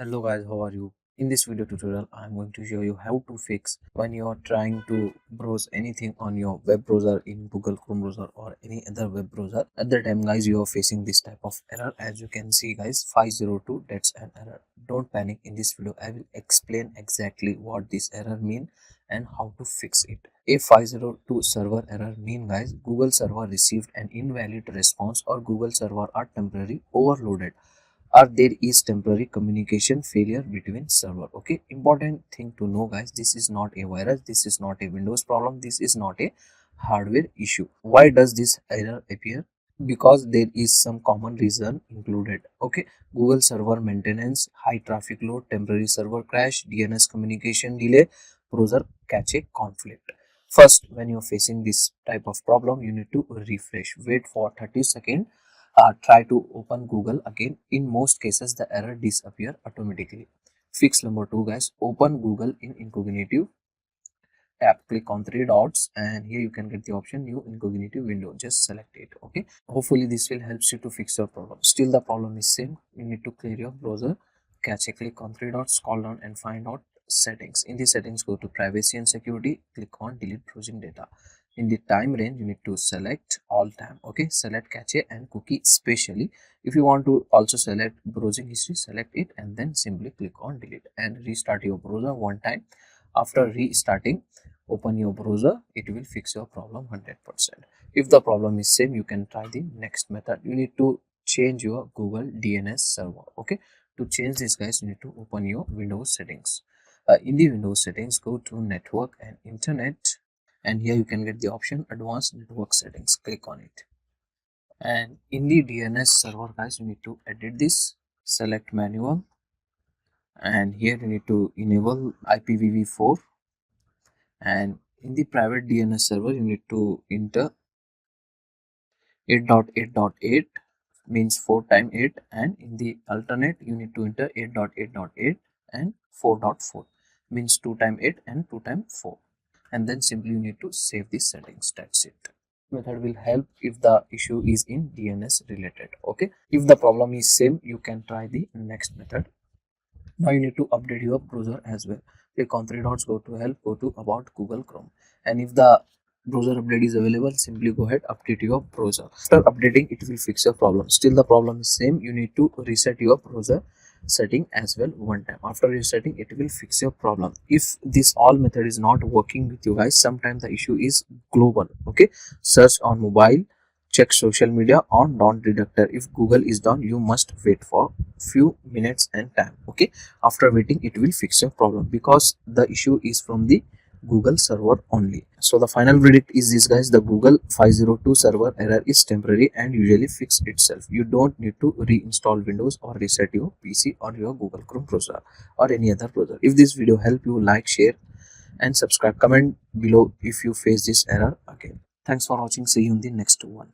Hello guys, how are you? In this video tutorial, I'm going to show you how to fix when you are trying to browse anything on your web browser in Google Chrome browser or any other web browser. At the time guys, you are facing this type of error. As you can see guys, 502, that's an error. Don't panic. In this video, I will explain exactly what this error mean and how to fix it. A 502 server error mean guys, Google server received an invalid response or Google server are temporarily overloaded, or there is temporary communication failure between server. Okay, important thing to know guys, this is not a virus, this is not a Windows problem, this is not a hardware issue. Why does this error appear? Because there is some common reason included. Okay, Google server maintenance, high traffic load, temporary server crash, DNS communication delay, browser cache conflict. First, when you're facing this type of problem, you need to refresh, wait for 30 seconds. Try to open Google again. In most cases, the error disappear automatically. Fix number 2 guys, open Google in incognito tab, click on three dots, and here you can get the option new incognito window. Just select it. Okay, hopefully this will help you to fix your problem. Still the problem is same, you need to clear your browser cache. Click on three dots, scroll down and find out settings. In the settings, go to privacy and security, click on delete browsing data. In the time range, you need to select all time. Okay, select cache and cookie specially. If you want to also select browsing history, select it and then simply click on delete and restart your browser one time. After restarting, open your browser, it will fix your problem 100%. If the problem is same, you can try the next method. You need to change your Google DNS server. Okay, to change this guys, you need to open your Windows settings. In the Windows settings, go to network and internet, and here you can get the option advanced network settings. Click on it, and in the DNS server guys, you need to edit this. Select manual, and here you need to enable IPv4, and in the private DNS server you need to enter 8.8.8 means 4 times 8, and in the alternate you need to enter 8.8.8 and 4.4 means 2 times 8 and 2 times 4, and then simply you need to save these settings. That's it. Method will help if the issue is in DNS related. Okay, if the problem is same, you can try the next method. Now you need to update your browser as well. Click on three dots, go to help, go to about Google Chrome, and if the browser update is available, simply go ahead, update your browser. After updating, it will fix your problem. Still the problem is same, you need to reset your browser setting as well one time. After resetting, it will fix your problem. If this all method is not working with you guys, sometimes the issue is global. Okay, search on mobile, check social media on don't detector. If Google is done, you must wait for few minutes and time. Okay, after waiting, it will fix your problem because the issue is from the Google server only. So the final verdict is this guys, the Google 502 server error is temporary and usually fix itself. You don't need to reinstall Windows or reset your PC or your Google Chrome browser or any other browser. If this video helped you, like, share and subscribe. Comment below if you face this error again. Thanks for watching. See you in the next one.